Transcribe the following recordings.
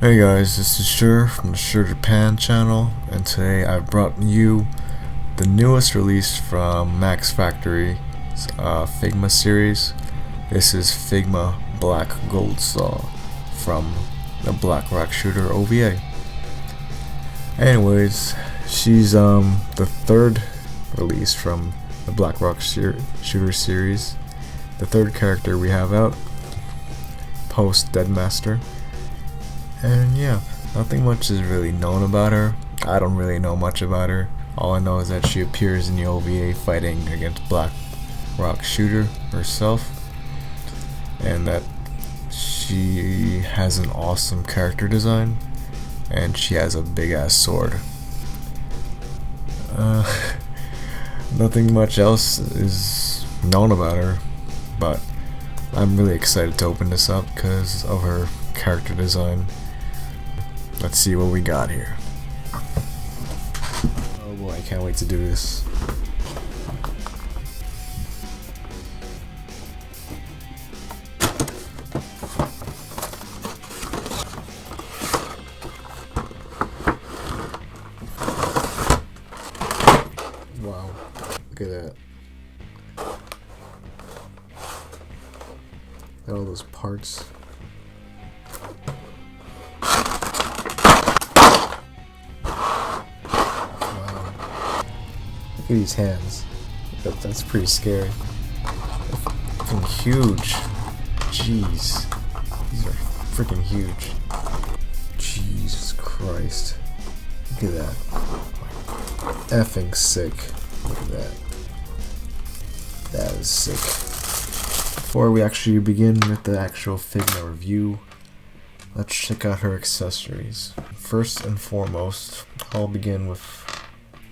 Hey guys, this is Sure from the Sure Japan channel, and today I brought you the newest release from Max Factory's Figma series. This is Figma Black Gold Saw from the Black Rock Shooter OVA. Anyways, she's the third release from the Black Rock Shooter series, the third character we have out post Deadmaster. And yeah, nothing much is really known about her. I don't really know much about her. All I know is that she appears in the OVA fighting against Black Rock Shooter herself, and that she has an awesome character design, and she has a big ass sword. Nothing much else is known about her, but I'm really excited to open this up because of her character design. Let's see what we got here. Oh boy, I can't wait to do this. Wow, look at that. Look at all those parts. Look at these hands. That's pretty scary. They're freaking huge. Jeez. These are freaking huge. Jesus Christ. Look at that. Effing sick. Look at that. That is sick. Before we actually begin with the actual Figma review, let's check out her accessories. First and foremost, I'll begin with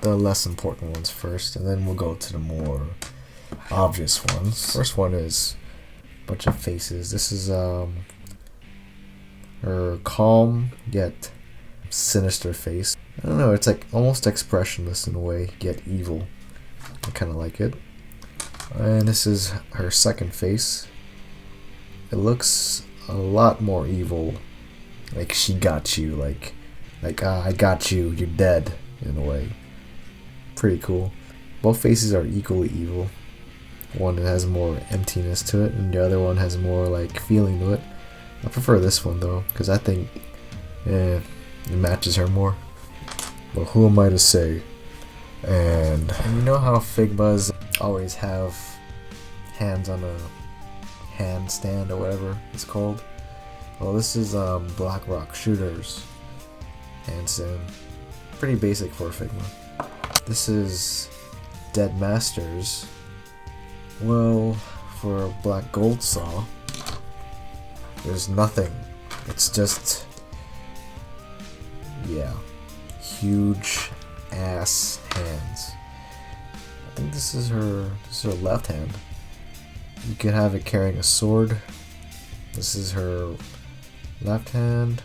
the less important ones first, and then we'll go to the more obvious ones. First one is a bunch of faces. This is her calm yet sinister face. I don't know, it's like almost expressionless in a way, yet evil. I kind of like it. And this is her second face. It looks a lot more evil, like she got you, like I got you, you're dead, in a way. Pretty cool. Both faces are equally evil. One has more emptiness to it, and the other one has more like feeling to it. I prefer this one though, because I think it matches her more. But who am I to say? And you know how Figmas always have hands on a handstand or whatever it's called? Well, this is Black Rock Shooter's handstand. Pretty basic for Figma. This is Deadmaster's. Well, for Black Gold Saw, there's nothing. It's just, yeah, huge ass hands. I think this is her left hand. You could have it carrying a sword. This is her left hand.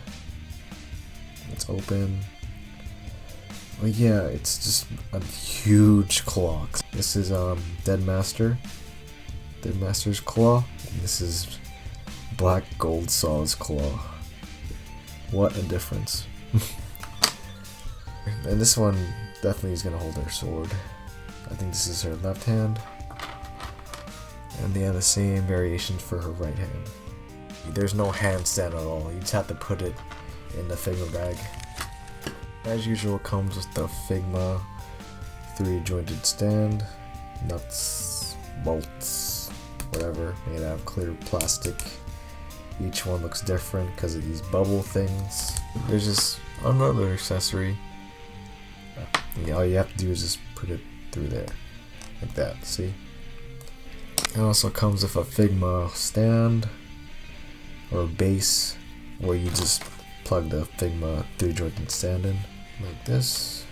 It's open. But yeah, it's just a huge claw. This is Deadmaster's claw, and this is Black Gold Saw's claw. What a difference. And this one definitely is gonna hold her sword. I think this is her left hand. And they have the same variations for her right hand. There's no handstand at all. You just have to put it in the Figma bag. As usual, it comes with the Figma 3-jointed stand, nuts, bolts, whatever, made out of clear plastic. Each one looks different because of these bubble things. There's just another accessory. All you have to do is just put it through there, like that, see? It also comes with a Figma stand, or base, where you just plug the Figma 3-jointed stand in, like this.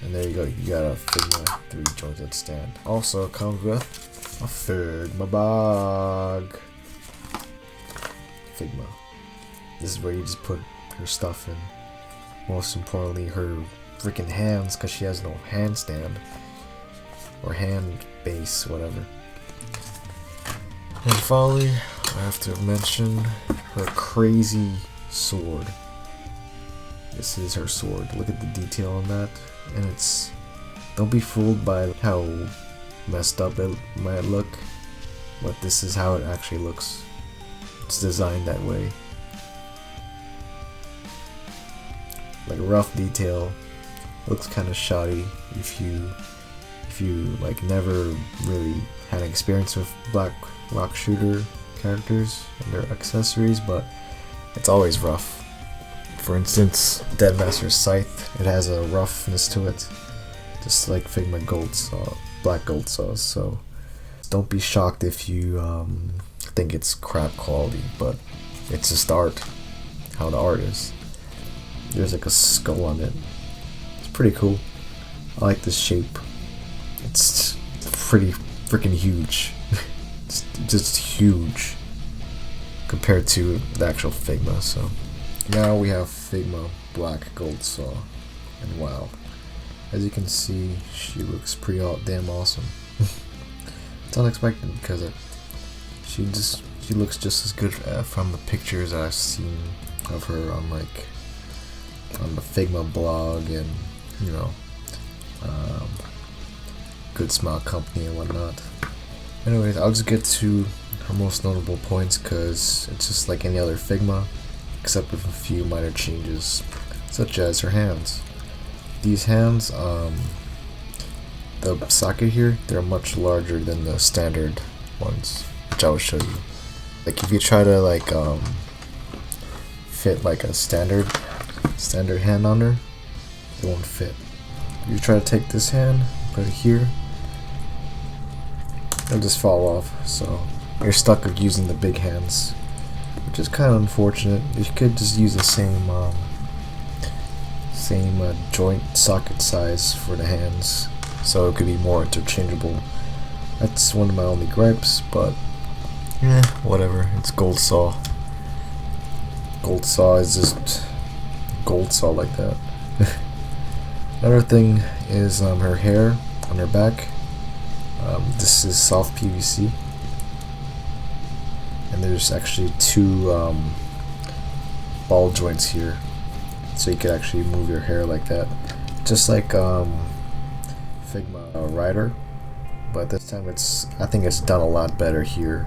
And there you go, you got a Figma 3-jointed stand. Also comes with a Figma bag. Figma. This is where you just put her stuff in. Most importantly, her freaking hands, because she has no handstand. Or hand base, whatever. And finally, I have to mention her crazy sword. This is her sword. Look at the detail on that, and don't be fooled by how messed up it might look, but this is how it actually looks. It's designed that way. Like rough detail, looks kind of shoddy if you like never really had experience with Black Rock shooter characters and their accessories, but it's always rough. For instance, Deadmaster's Scythe, it has a roughness to it, just like Figma Black Gold Saws. So don't be shocked if you think it's crap quality, but it's just art, how the art is. There's like a skull on it. It's pretty cool. I like this shape. It's pretty freaking huge. It's just huge compared to the actual Figma. So now we have Figma Black Gold Saw, and wow, as you can see, she looks pretty damn awesome. It's unexpected because she looks just as good from the pictures I've seen of her on the Figma blog and Good Smile Company and whatnot. Anyways, I'll just get to her most notable points because it's just like any other Figma, except with a few minor changes, such as her hands. These hands, the socket here, they're much larger than the standard ones, which I will show you. Like if you try to fit like a standard hand on her, it won't fit. If you try to take this hand, put it here, it'll just fall off. So you're stuck with using the big hands, which is kind of unfortunate. You could just use the same joint socket size for the hands, so it could be more interchangeable. That's one of my only gripes, but whatever. It's Gold Saw. Gold Saw is just Gold Saw like that. Another thing is her hair on her back. This is soft PVC, and there's actually two ball joints here, so you could actually move your hair like that, just like Figma Rider, but this time I think it's done a lot better here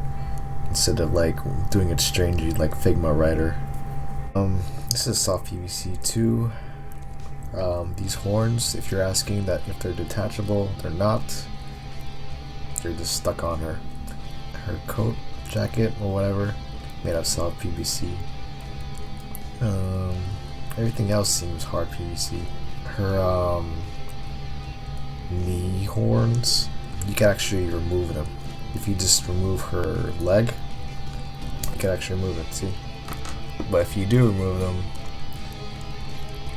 instead of like doing it strangely like Figma Rider. This is soft PVC too. These horns, if you're asking that if they're detachable, they're not. They're just stuck on her coat, jacket, or whatever, made of soft PVC. Everything else seems hard PVC. Her knee horns, you can actually remove them. If you just remove her leg, you can actually remove it, see? But if you do remove them,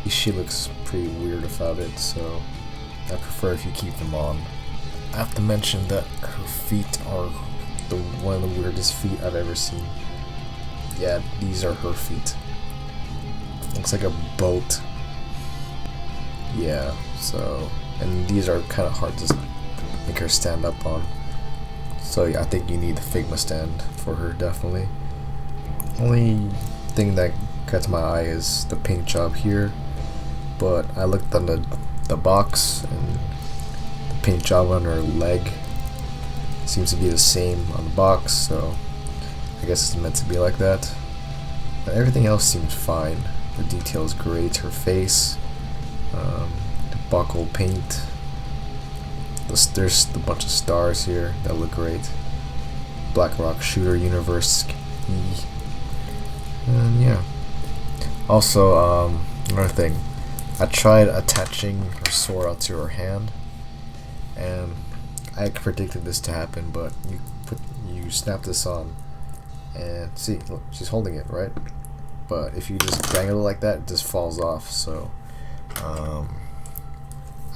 she looks pretty weird without it, so I prefer if you keep them on. I have to mention that her feet are one of the weirdest feet I've ever seen. Yeah, these are her feet. Looks like a boat. Yeah, so, and these are kind of hard to make her stand up on. So yeah, I think you need the Figma stand for her, definitely. Only thing that catches my eye is the paint job here, but I looked on the box, and the paint job on her leg seems to be the same on the box, so I guess it's meant to be like that. But everything else seems fine. The detail is great. Her face, the buckle paint, there's a bunch of stars here that look great. Black Rock Shooter Universe E. And yeah. Also, another thing, I tried attaching her sword out to her hand, and I predicted this to happen, but you snap this on, and see, look, she's holding it, right? But if you just bang it like that, it just falls off. So I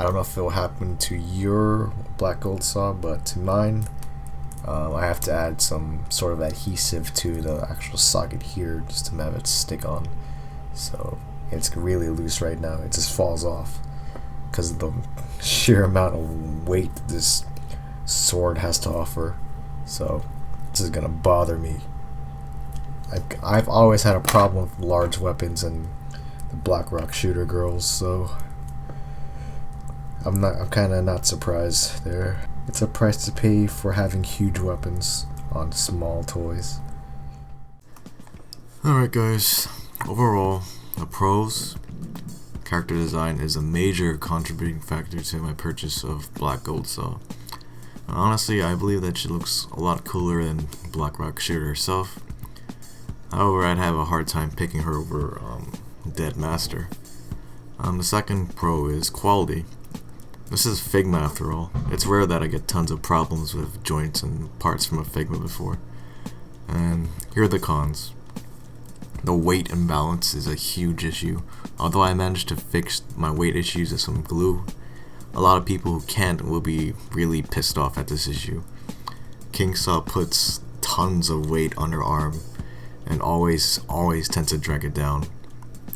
don't know if it will happen to your Black Gold Saw, but to mine, I have to add some sort of adhesive to the actual socket here just to have it stick on. So it's really loose right now. It just falls off because of the sheer amount of weight this sword has to offer. So this is gonna bother me. I've always had a problem with large weapons and the Black Rock shooter girls, so I'm kind of not surprised there. It's a price to pay for having huge weapons on small toys. Alright guys, overall, the pros, character design is a major contributing factor to my purchase of Black Gold Saw. Honestly, I believe that she looks a lot cooler than Black Rock Shooter herself. However, I'd have a hard time picking her over Dead Master. The second pro is quality. This is Figma after all. It's rare that I get tons of problems with joints and parts from a Figma before. And here are the cons. The weight imbalance is a huge issue. Although I managed to fix my weight issues with some glue, a lot of people who can't will be really pissed off at this issue. King Saw puts tons of weight on her arm and always tends to drag it down,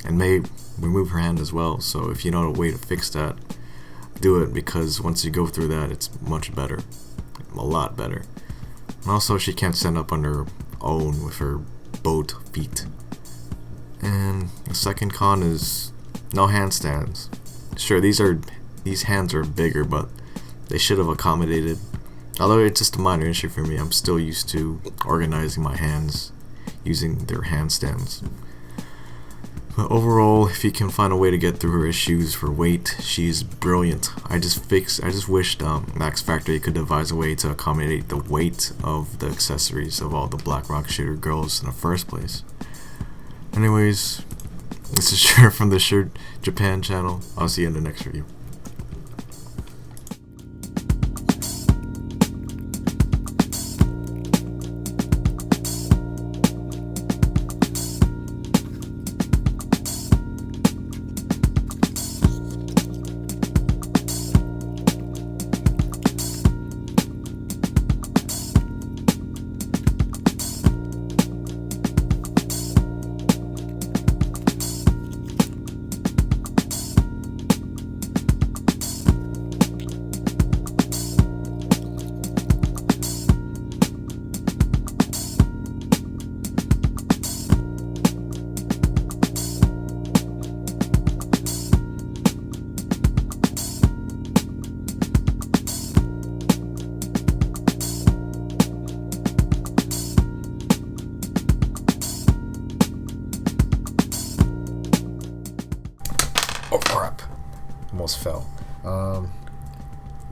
and may remove her hand as well. So if you know a way to fix that, do it, because once you go through that, it's much better, a lot better. And also, she can't stand up on her own with her boat feet. And the second con is no handstands. Sure, these hands are bigger, but they should have accommodated. Although it's just a minor issue for me, I'm still used to organizing my hands using their handstands. But overall, if you can find a way to get through her issues for weight, she's brilliant. I just wished Max Factory could devise a way to accommodate the weight of the accessories of all the Black Rock Shooter girls in the first place. Anyways, this is Shirt from the Shirt Japan channel. I'll see you in the next review. Oh crap. Almost fell.